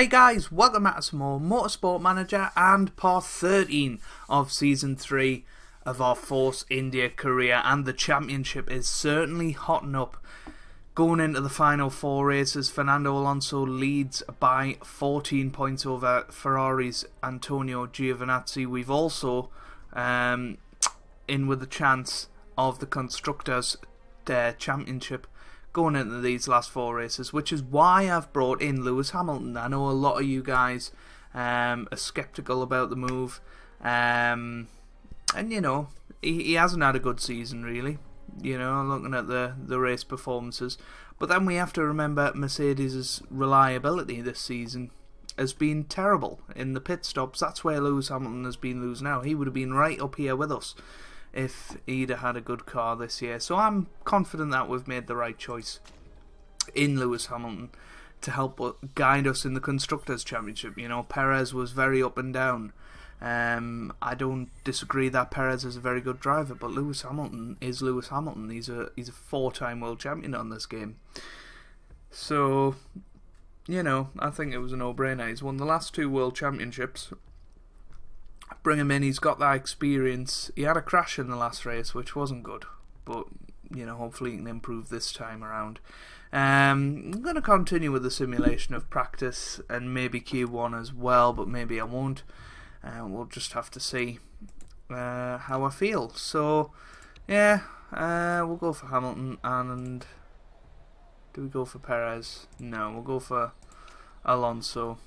Hey guys, welcome back to some more Motorsport Manager and part 13 of Season 3 of our Force India career, and the championship is certainly hotting up. Going into the final four races, Fernando Alonso leads by 14 points over Ferrari's Antonio Giovinazzi. We've also in with a chance of the Constructors' Championship going into these last four races, which is why I've brought in Lewis Hamilton. I know a lot of you guys are sceptical about the move, and you know, he hasn't had a good season really, you know, looking at the race performances. But then we have to remember Mercedes' reliability this season has been terrible in the pit stops. That's where Lewis Hamilton has been losing out. He would have been right up here with us if he'd have had a good car this year. So I'm confident that we've made the right choice in Lewis Hamilton to help guide us in the Constructors' Championship. You know, Perez was very up and down. I don't disagree that Perez is a very good driver, but Lewis Hamilton is Lewis Hamilton. He's a four-time world champion on this game. So, you know, I think it was a no-brainer. He's won the last two world championships. Bring him in, he's got that experience. He had a crash in the last race, which wasn't good, but you know, hopefully he can improve this time around. I'm going to continue with the simulation of practice and maybe Q1 as well, but maybe I won't. We'll just have to see how I feel. So yeah, we'll go for Hamilton. And do we go for Perez? No, we'll go for Alonso.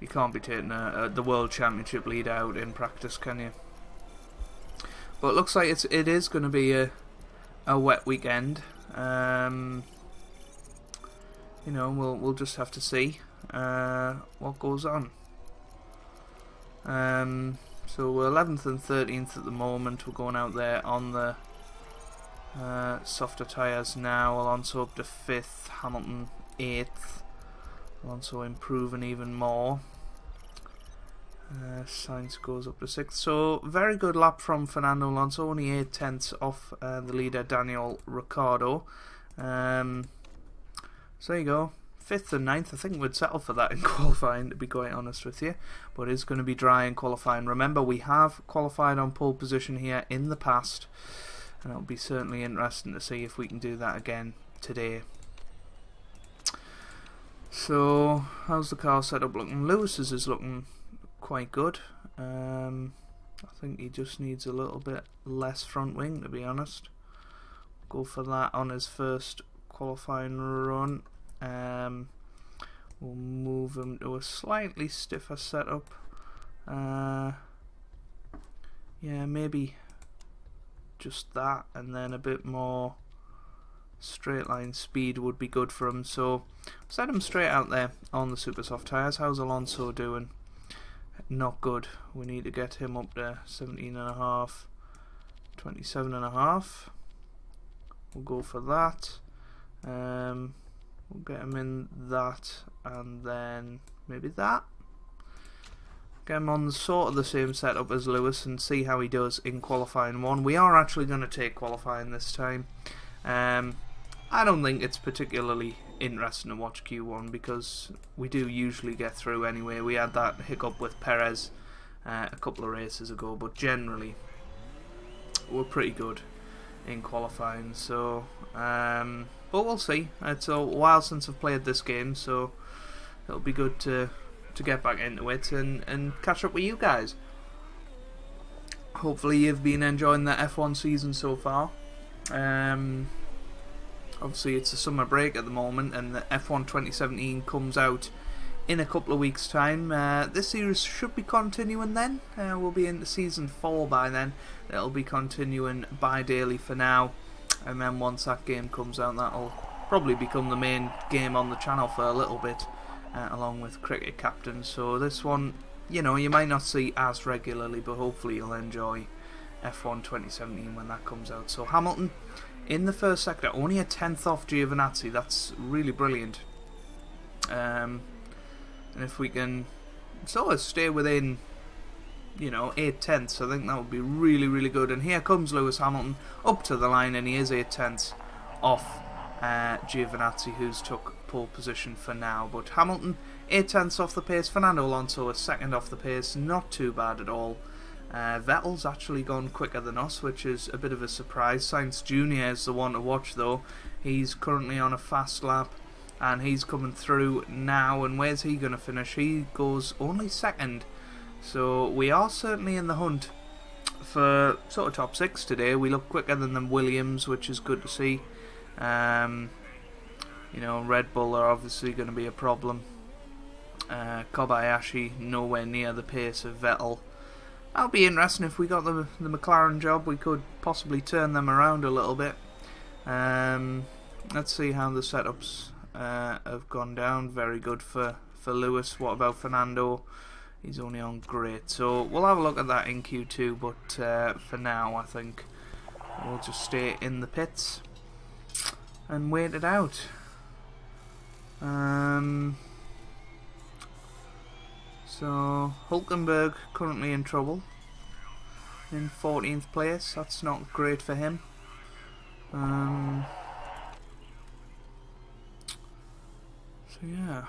You can't be taking the World Championship lead out in practice, can you? But it looks like it is going to be a wet weekend. You know, we'll just have to see what goes on. So we're 11th and 13th at the moment. We're going out there on the softer tyres now. Alonso up to 5th, Hamilton 8th. Alonso improving even more. Sainz goes up to 6th. So very good lap from Fernando Alonso, only 8 tenths off the leader Daniel Ricciardo. So there you go, 5th and 9th. I think we'd settle for that in qualifying, to be quite honest with you, but it's going to be dry in qualifying. Remember, we have qualified on pole position here in the past, and it'll be certainly interesting to see if we can do that again today. So how's the car setup looking? Lewis's is looking quite good. I think he just needs a little bit less front wing, to be honest. Go for that on his first qualifying run. We'll move him to a slightly stiffer setup. Yeah, maybe just that, and then a bit more straight line speed would be good for him. So set him straight out there on the super soft tyres. How's Alonso doing? Not good. We need to get him up to 17.5, 27.5. We'll go for that. We'll get him in that, and then maybe that. Get him on sort of the same setup as Lewis and see how he does in qualifying 1. We are actually going to take qualifying this time. I don't think it's particularly interesting to watch Q1 because we do usually get through anyway. We had that hiccup with Perez a couple of races ago, but generally we're pretty good in qualifying. So, but we'll see. It's a while since I've played this game, so it'll be good to get back into it and catch up with you guys. Hopefully you've been enjoying the F1 season so far. Obviously it's a summer break at the moment, and the F1 2017 comes out in a couple of weeks time. This series should be continuing then. We'll be into season 4 by then. It'll be continuing bi-daily for now, and then once that game comes out, that'll probably become the main game on the channel for a little bit, along with Cricket Captain. So this one, you know, you might not see as regularly, but hopefully you'll enjoy F1 2017 when that comes out. So Hamilton in the first sector, only a 10th off Giovinazzi. That's really brilliant. And if we can sort of stay within, you know, 8 tenths, I think that would be really, really good. And here comes Lewis Hamilton up to the line, and he is 8 tenths off Giovinazzi, who's took pole position for now. But Hamilton 8/10 off the pace, Fernando Alonso is 2nd off the pace, not too bad at all. Vettel's actually gone quicker than us, which is a bit of a surprise. Sainz Jr. is the one to watch though. He's currently on a fast lap and he's coming through now, and where's he going to finish? He goes only 2nd, so we are certainly in the hunt for sort of top 6 today. We look quicker than the Williams, which is good to see. You know, Red Bull are obviously going to be a problem. Kobayashi nowhere near the pace of Vettel. That'll be interesting. If we got the McLaren job, we could possibly turn them around a little bit. Let's see how the setups have gone down. Very good for Lewis. What about Fernando? He's only on great. So we'll have a look at that in Q2, but for now I think we'll just stay in the pits and wait it out. So Hulkenberg currently in trouble, in 14th place. That's not great for him. So yeah,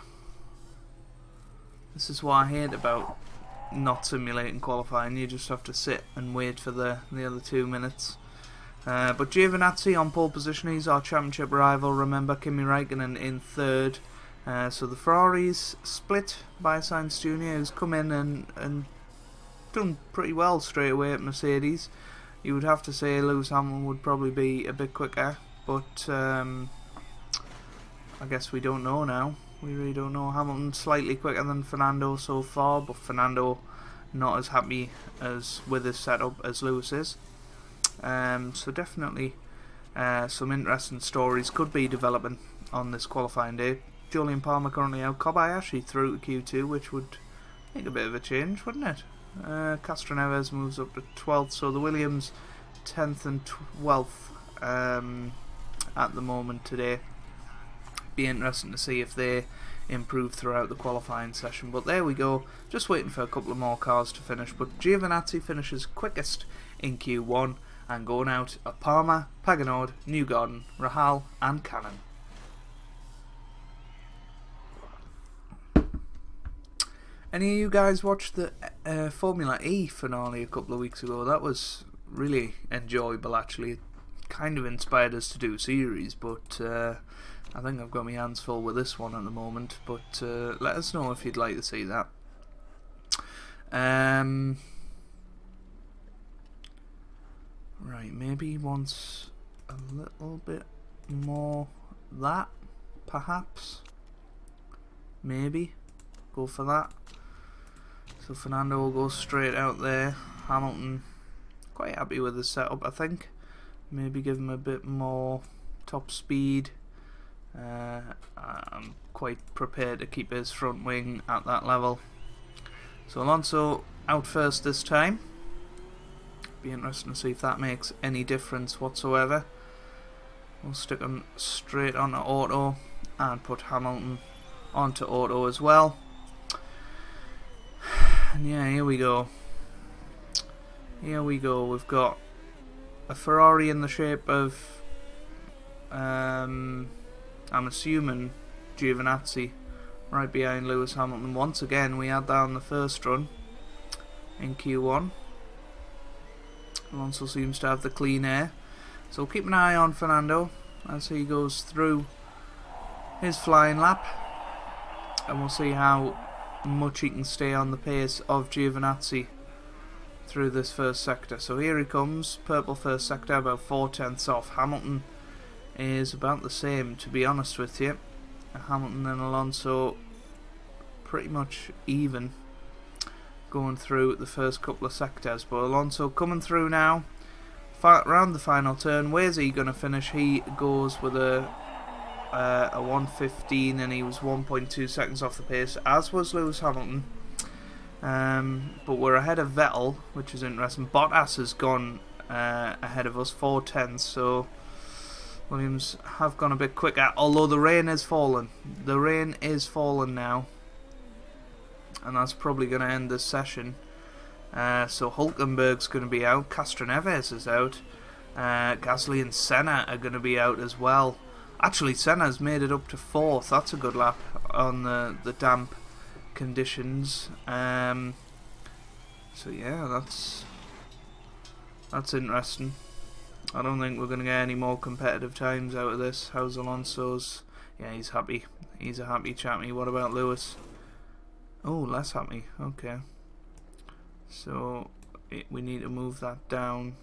this is what I hate about not simulating qualifying. You just have to sit and wait for the other 2 minutes. But Giovinazzi on pole position. He's our championship rival. Remember, Kimi Räikkönen in 3rd. So the Ferraris split by Sainz Jr., who's come in and done pretty well straight away at Mercedes. You would have to say Lewis Hamilton would probably be a bit quicker, but I guess we don't know now. We really don't know. Hamilton slightly quicker than Fernando so far, but Fernando not as happy as with his setup as Lewis is. So definitely some interesting stories could be developing on this qualifying day. Julian Palmer currently out. Kobayashi through to Q2, which would make a bit of a change, wouldn't it? Castroneves moves up to 12th, so the Williams 10th and 12th at the moment today. Be interesting to see if they improve throughout the qualifying session. But there we go, just waiting for a couple of more cars to finish. But Giovinazzi finishes quickest in Q1, and going out are Palmer, Paganord, Newgarden, Rahal and Cannon. Any of you guys watched the Formula E finale a couple of weeks ago? That was really enjoyable actually. It kind of inspired us to do a series, but I think I've got my hands full with this one at the moment. But let us know if you'd like to see that. Right, maybe he wants a little bit more that, perhaps. Maybe go for that. So Fernando will go straight out there. Hamilton quite happy with his setup, I think. Maybe give him a bit more top speed. I'm quite prepared to keep his front wing at that level. So Alonso out first this time. Be interesting to see if that makes any difference whatsoever. We'll stick him straight onto auto and put Hamilton onto auto as well. And yeah, here we go. Here we go. We've got a Ferrari in the shape of I'm assuming Giovinazzi right behind Lewis Hamilton. Once again, we had that on the first run in Q1. Alonso seems to have the clean air, so keep an eye on Fernando as he goes through his flying lap, and we'll see how much he can stay on the pace of Giovinazzi through this first sector. So here he comes, purple first sector, about 4/10 off. Hamilton is about the same, to be honest with you. Hamilton and Alonso pretty much even going through the first couple of sectors, but Alonso coming through now around the final turn. Where's he going to finish? He goes with a 1:15, and he was 1.2 seconds off the pace, as was Lewis Hamilton. But we're ahead of Vettel, which is interesting. Bottas has gone ahead of us, 4/10, so Williams have gone a bit quicker, although the rain is falling. The rain is falling now, and that's probably going to end this session. So Hulkenberg's going to be out, Castroneves is out, Gasly and Senna are going to be out as well. Actually, Senna's made it up to 4th. That's a good lap on the damp conditions. So yeah, that's interesting. I don't think we're going to get any more competitive times out of this. How's Alonso's? Yeah, he's happy. He's a happy chappy. What about Lewis? Oh, less happy. Okay. So we need to move that down.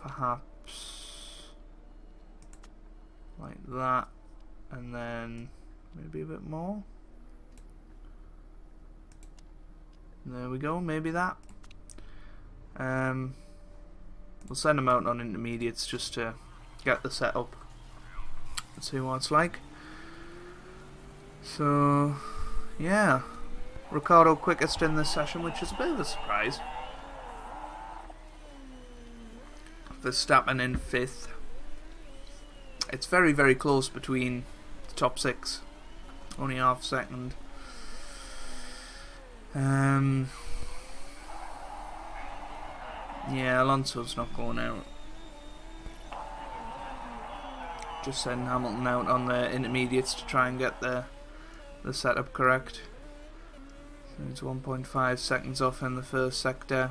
Perhaps like that, and then maybe a bit more. There we go, maybe that. We'll send them out on intermediates just to get the setup and see what it's like. So yeah, Ricciardo quickest in this session, which is a bit of a surprise. Verstappen in 5th. It's very, very close between the top 6. Only half second. Yeah, Alonso's not going out. Just send Hamilton out on the intermediates to try and get the setup correct. So it's 1.5 seconds off in the first sector.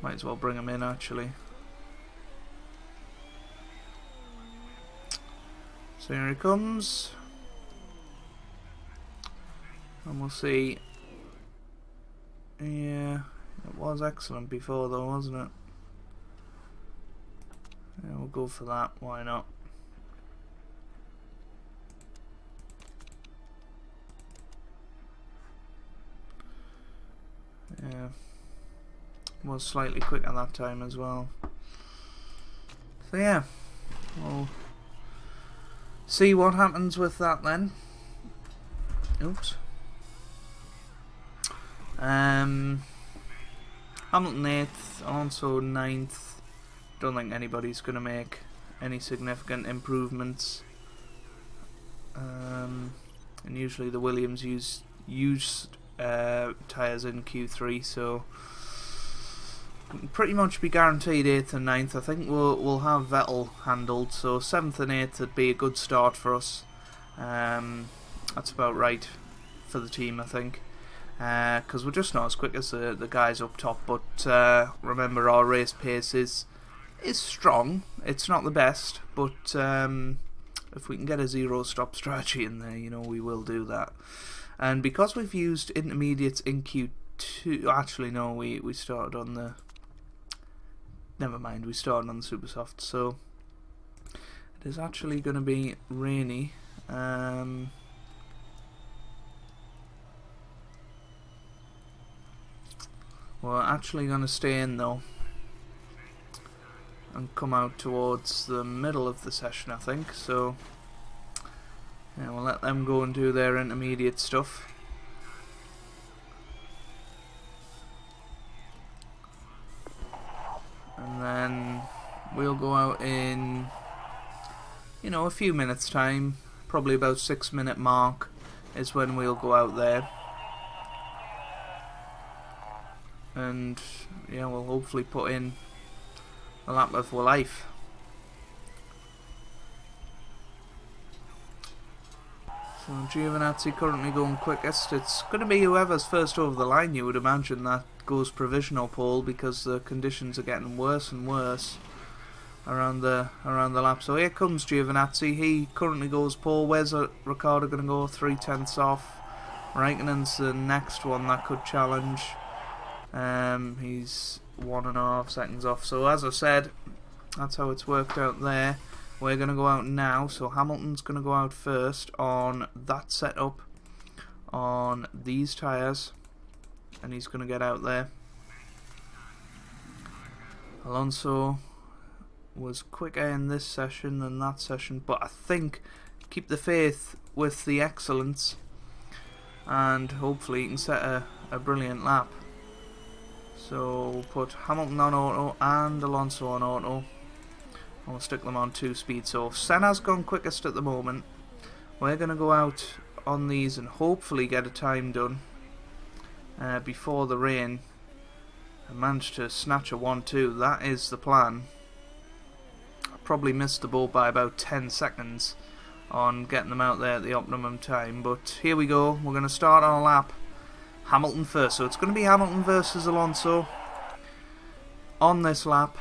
Might as well bring him in, actually. So here he comes. And we'll see. Yeah, it was excellent before though, wasn't it? Yeah, we'll go for that, why not? Yeah. Was slightly quicker that time as well. So yeah, we'll see what happens with that then. Oops. Hamilton 8th, Alonso 9th. Don't think anybody's going to make any significant improvements. And usually the Williams used tyres in Q3, so pretty much be guaranteed 8th and 9th. I think we'll have Vettel handled, so 7th and 8th would be a good start for us. That's about right for the team, I think, because we're just not as quick as the guys up top. But remember, our race pace is strong. It's not the best, but if we can get a zero stop strategy in there, you know, we will do that. And because we've used intermediates in Q2, actually no, we started on the, never mind, we started on the super soft, so it is actually going to be rainy. We're actually going to stay in though and come out towards the middle of the session, I think. So yeah, we'll let them go and do their intermediate stuff. And then we'll go out in, you know, a few minutes time. Probably about 6-minute mark is when we'll go out there. And yeah, we'll hopefully put in a lap of life. So Giovinazzi currently going quickest. It's going to be whoever's first over the line, you would imagine, that goes provisional pole, because the conditions are getting worse and worse around the lap. So here comes Giovinazzi. He currently goes pole. Where's Ricciardo going to go? 3/10 off. Raikkonen's the next one that could challenge. He's 1.5 seconds off. So as I said, that's how it's worked out there. We're going to go out now. So Hamilton's going to go out first on that setup, on these tyres, and he's going to get out there. Alonso was quicker in this session than that session, but I think keep the faith with the excellence, and hopefully he can set a brilliant lap. So we'll put Hamilton on auto and Alonso on auto. I'll stick them on 2-speed. So Senna's gone quickest at the moment. We're going to go out on these and hopefully get a time done before the rain and manage to snatch a 1-2. That is the plan. probably missed the boat by about 10 seconds on getting them out there at the optimum time. But here we go. We're going to start on a lap. Hamilton first. So it's going to be Hamilton versus Alonso on this lap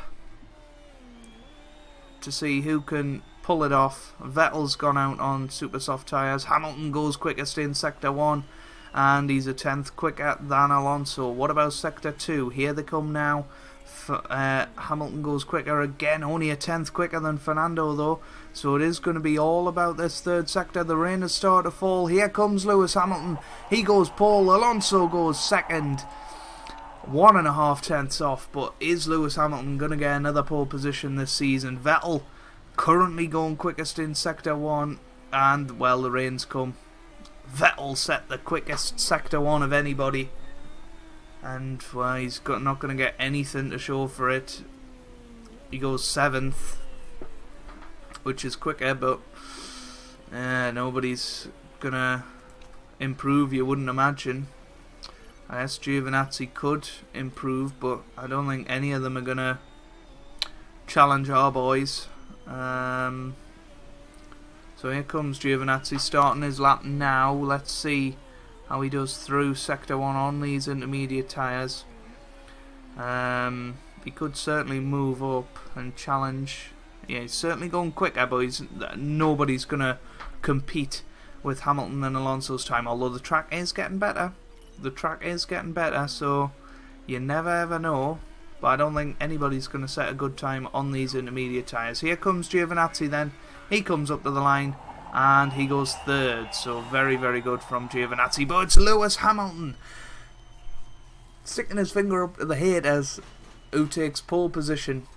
to see who can pull it off. Vettel's gone out on super soft tyres. Hamilton goes quickest in Sector 1 and he's a 10th quicker than Alonso. What about Sector 2? Here they come now. Hamilton goes quicker again, only a 10th quicker than Fernando though, so it is going to be all about this third sector. The rain has started to fall. Here comes Lewis Hamilton. He goes pole. Alonso goes second, 1.5 tenths off. But is Lewis Hamilton going to get another pole position this season? Vettel currently going quickest in Sector 1, and well, the rain's come. Vettel set the quickest Sector 1 of anybody, and well, he's not going to get anything to show for it. He goes 7th, which is quicker, but nobody's going to improve, you wouldn't imagine. I guess Giovinazzi could improve, but I don't think any of them are going to challenge our boys. So here comes Giovinazzi starting his lap now. Let's see how he does through Sector 1 on these intermediate tyres. He could certainly move up and challenge. Yeah, he's certainly going quicker, but nobody's going to compete with Hamilton and Alonso's time, although the track is getting better. The track is getting better, so you never ever know. But I don't think anybody's going to set a good time on these intermediate tyres. Here comes Giovinazzi then. He comes up to the line and he goes 3rd, so very, very good from Giovinazzi. But it's Lewis Hamilton sticking his finger up to the haters, who takes pole position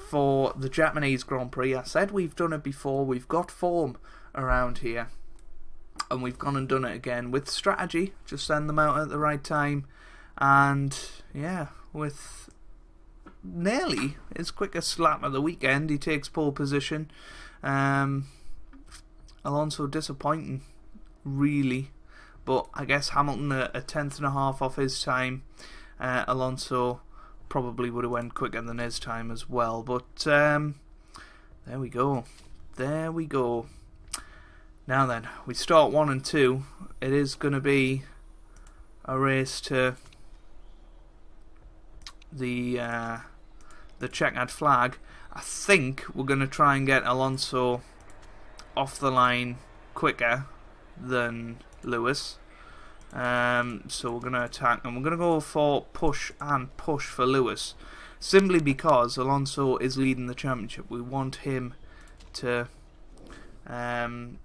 for the Japanese Grand Prix. I said we've done it before. We've got form around here, and we've gone and done it again with strategy. Just send them out at the right time, and yeah, with nearly his quickest lap of the weekend, he takes pole position. Alonso disappointing, really, but I guess Hamilton a 10th and a half off his time. Alonso probably would have went quicker than his time as well, but there we go. There we go. Now then, we start 1 and 2. It is going to be a race to the checkered flag. I think we're going to try and get Alonso off the line quicker than Lewis. So we're going to attack, and we're going to go for push and push for Lewis, simply because Alonso is leading the championship. We want him to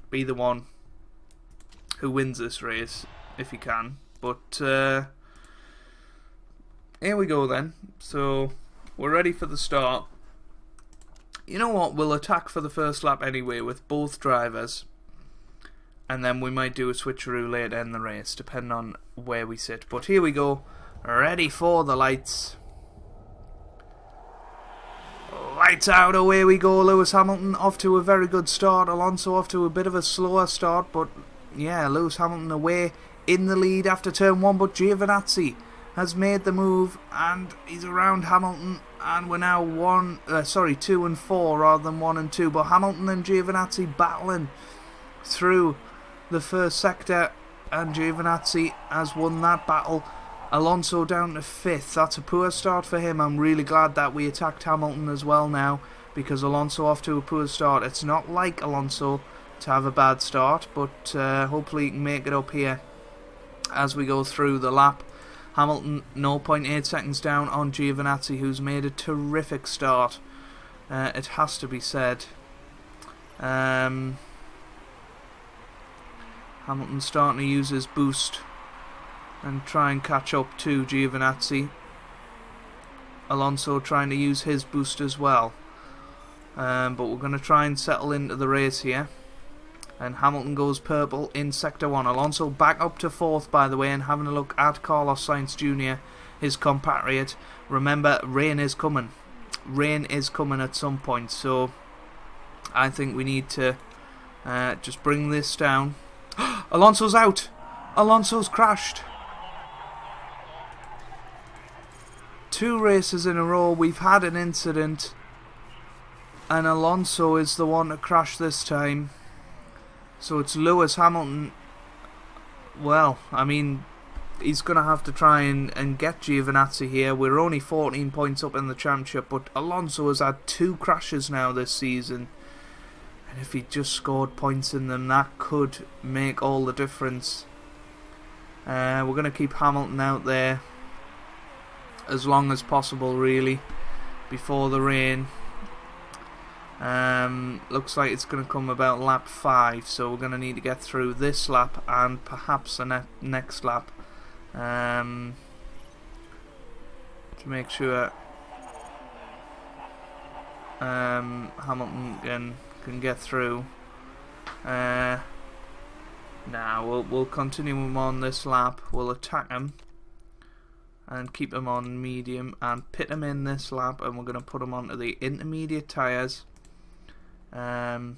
be the one who wins this race if he can. But here we go then. So we're ready for the start. You know what, we'll attack for the first lap anyway with both drivers, and then we might do a switcheroo later in the race, depending on where we sit. But here we go, ready for the lights. Lights out, away we go. Lewis Hamilton off to a very good start. Alonso off to a bit of a slower start, but yeah, Lewis Hamilton away in the lead after turn 1, but Giovinazzi has made the move and he's around Hamilton, and we're now 2 and 4 rather than 1 and 2. But Hamilton and Giovinazzi battling through the first sector, and Giovinazzi has won that battle. Alonso down to 5th. That's a poor start for him. I'm really glad that we attacked Hamilton as well now, because Alonso off to a poor start. It's not like Alonso to have a bad start, but hopefully he can make it up here as we go through the lap. Hamilton 0.8 seconds down on Giovinazzi, who's made a terrific start. It has to be said. Hamilton starting to use his boost and try and catch up to Giovinazzi. Alonso trying to use his boost as well. But we're going to try and settle into the race here. And Hamilton goes purple in Sector 1. Alonso back up to 4th, by the way, and having a look at Carlos Sainz Jr., his compatriot. Remember, rain is coming. Rain is coming at some point, so I think we need to just bring this down. Alonso's out! Alonso's crashed! 2 races in a row, we've had an incident. And Alonso is the one to crash this time. So it's Lewis Hamilton. Well, I mean, he's going to have to try and get Giovinazzi here. We're only 14 points up in the championship, but Alonso has had 2 crashes now this season. And if he just scored points in them, that could make all the difference. We're going to keep Hamilton out there as long as possible, really, before the rain. Looks like it's going to come about lap 5, so we're going to need to get through this lap and perhaps the next lap to make sure Hamilton can get through. Now we'll continue him on this lap. We'll attack him and keep him on medium and pit him in this lap, and we're going to put him onto the intermediate tyres. And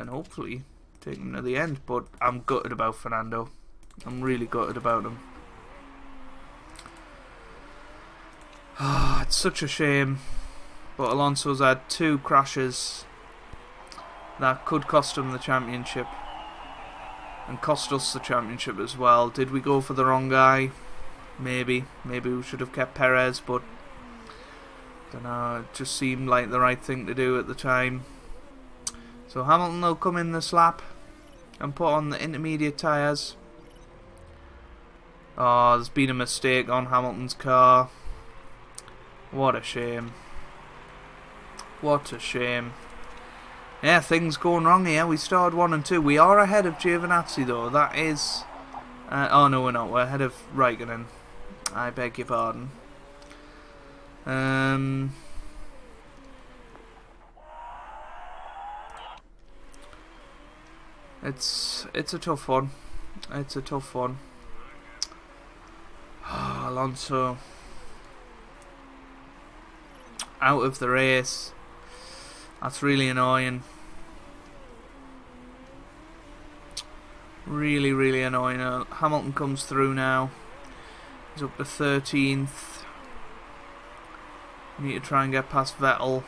hopefully take him to the end, but I'm gutted about Fernando. I'm really gutted about him. It's such a shame, but Alonso's had 2 crashes that could cost him the championship and cost us the championship as well. Did we go for the wrong guy? Maybe we should have kept Perez, but I don't know, it just seemed like the right thing to do at the time. So Hamilton will come in this lap and put on the intermediate tyres. Oh, there's been a mistake on Hamilton's car. What a shame. What a shame. Yeah, things going wrong here. We started 1 and 2. We are ahead of Giovinazzi though. That is... oh no, we're not. We're ahead of Raikkonen. I beg your pardon. It's a tough one. It's a tough one. Oh, Alonso out of the race. That's really annoying. Really, really annoying. Hamilton comes through now. He's up to 13th. Need to try and get past Vettel.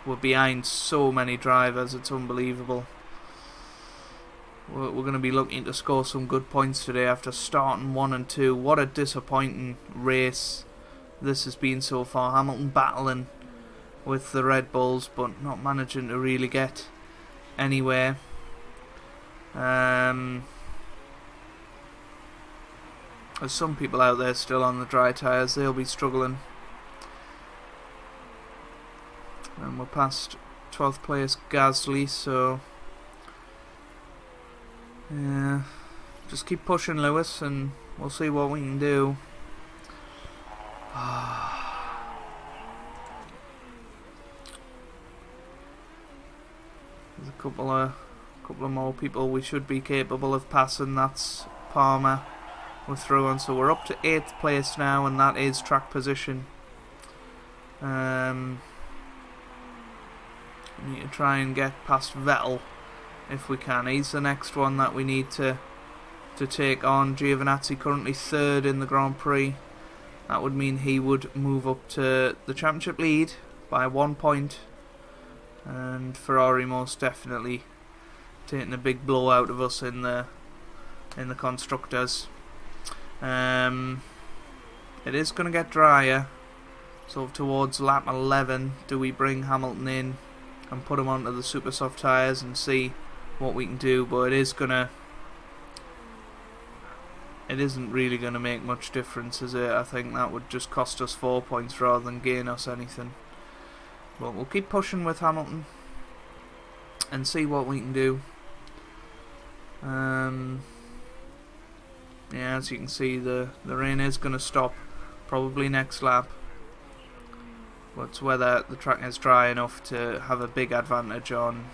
We're behind so many drivers, it's unbelievable. We're going to be looking to score some good points today after starting 1 and 2. What a disappointing race this has been so far. Hamilton battling with the Red Bulls, but not managing to really get anywhere. There's some people out there still on the dry tyres. They'll be struggling. And we're past 12th place Gasly, so yeah, just keep pushing, Lewis, and we'll see what we can do. There's a couple of more people we should be capable of passing. That's Palmer. We're through on, so we're up to 8th place now, and that is track position. We need to try and get past Vettel if we can. He's the next one that we need to take on. Giovinazzi currently 3rd in the Grand Prix. That would mean he would move up to the championship lead by 1 point, and Ferrari most definitely taking a big blow out of us in the constructors. It is going to get drier, so towards lap 11 do we bring Hamilton in and put him onto the super soft tyres and see what we can do, but it isn't really going to make much difference, is it? I think that would just cost us 4 points rather than gain us anything. But we'll keep pushing with Hamilton and see what we can do. Yeah, as you can see, the rain is going to stop probably next lap. But it's whether the track is dry enough to have a big advantage on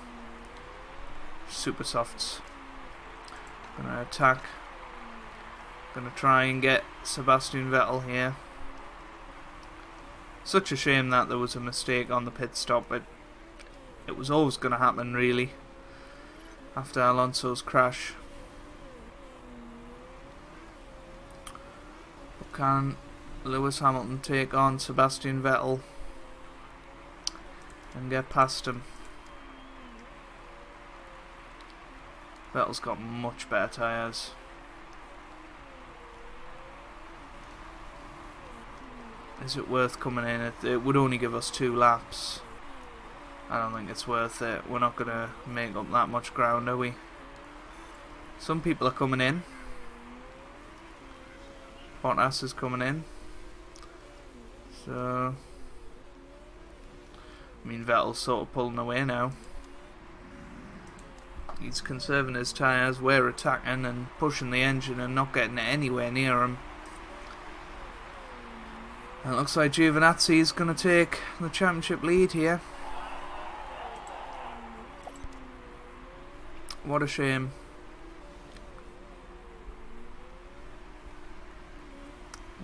super softs. Gonna attack. Gonna try and get Sebastian Vettel here. Such a shame that there was a mistake on the pit stop. It was always going to happen, really, after Alonso's crash. But can Lewis Hamilton take on Sebastian Vettel and get past him? Vettel's got much better tyres. Is it worth coming in? It would only give us 2 laps. I don't think it's worth it. We're not going to make up that much ground, are we? Some people are coming in. Bottas is coming in. So, I mean, Vettel's sort of pulling away now. He's conserving his tyres. We're attacking and pushing the engine and not getting it anywhere near him. And it looks like Giovinazzi is going to take the championship lead here. What a shame.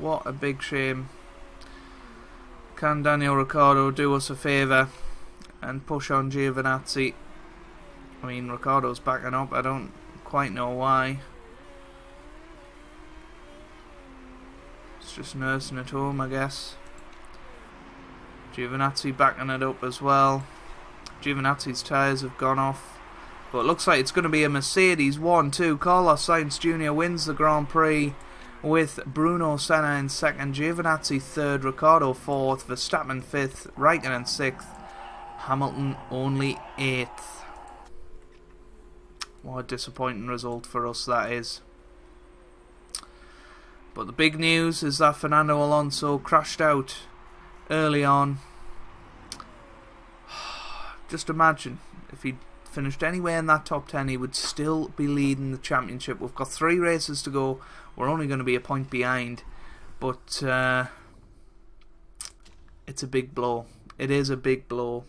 What a big shame. Can Daniel Ricciardo do us a favour and push on Giovinazzi? I mean, Ricciardo's backing up. I don't quite know why. It's just nursing at home, I guess. Giovinazzi backing it up as well. Giovinazzi's tyres have gone off. But it looks like it's going to be a Mercedes 1-2. Carlos Sainz Jr. wins the Grand Prix with Bruno Senna in 2nd, Giovinazzi 3rd, Ricciardo 4th, Verstappen 5th, Raikkonen 6th, Hamilton only 8th. What a disappointing result for us that is. But the big news is that Fernando Alonso crashed out early on. Just imagine if he'd finished anywhere in that top 10, he would still be leading the championship. We've got 3 races to go. We're only going to be a point behind, but it's a big blow. It is a big blow.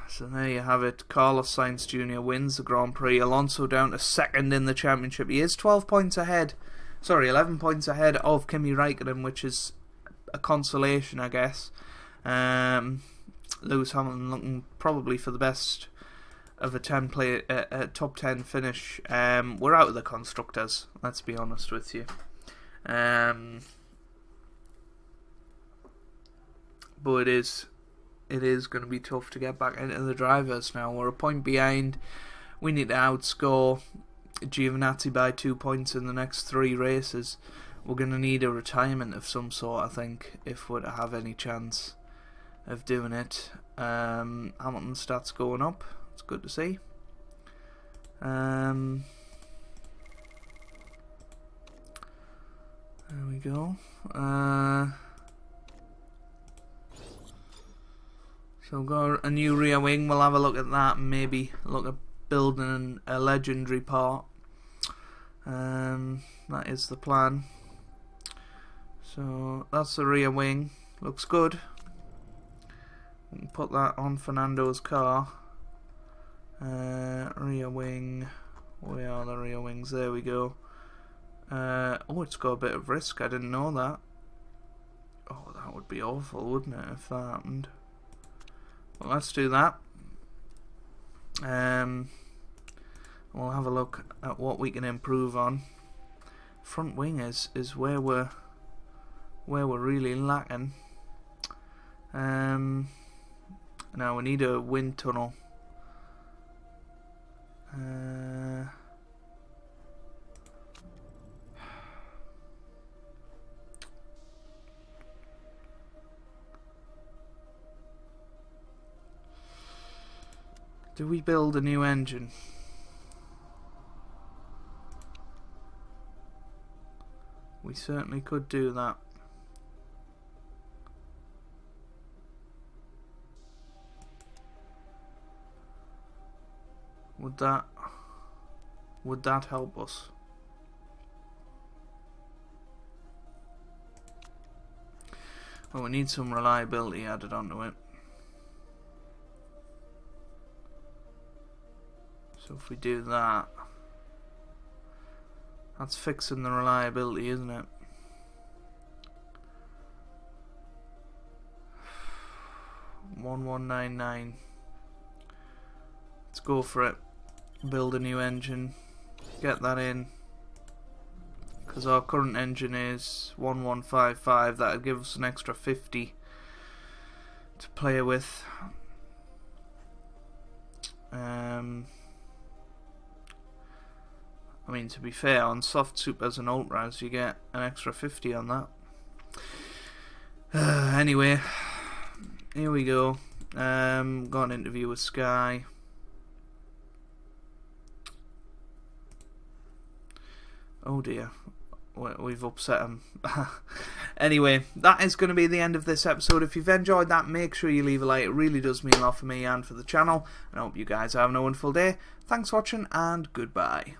So there you have it. Carlos Sainz Jr. wins the Grand Prix. Alonso down to 2nd in the championship. He is 12 points ahead. Sorry, 11 points ahead of Kimi Raikkonen, which is a consolation, I guess. Lewis Hamilton looking probably for the best of a top 10 finish. We're out of the constructors, let's be honest with you. But it is going to be tough to get back into the drivers now. We're a point behind. We need to outscore Giovinazzi by 2 points in the next 3 races. We're going to need a retirement of some sort, I think, if we're to have any chance of doing it. Hamilton's stats going up. It's good to see. There we go. So we've got a new rear wing. We'll have a look at that and maybe look at building a legendary part. That is the plan. So that's the rear wing. Looks good. We can put that on Fernando's car. Rear wing. Where are the rear wings? There we go. Oh, it's got a bit of risk. I didn't know that. Oh, that would be awful, wouldn't it, if that happened? Well, let's do that. We'll have a look at what we can improve on. Front wing is where we're really lacking. Now we need a wind tunnel. Do we build a new engine? We certainly could do that. Would that help us? Well, we need some reliability added onto it. So if we do that, that's fixing the reliability, isn't it? $1199. Let's go for it. Build a new engine. Get that in. Because our current engine is 1155. That'll give us an extra 50 to play with. I mean, to be fair, on soft supers and ultras you get an extra 50 on that. Anyway, here we go. Got an interview with Sky. Oh dear, we've upset him. Anyway, that is going to be the end of this episode. If you've enjoyed that, make sure you leave a like. It really does mean a lot for me and for the channel. And I hope you guys are having a wonderful day. Thanks for watching, and goodbye.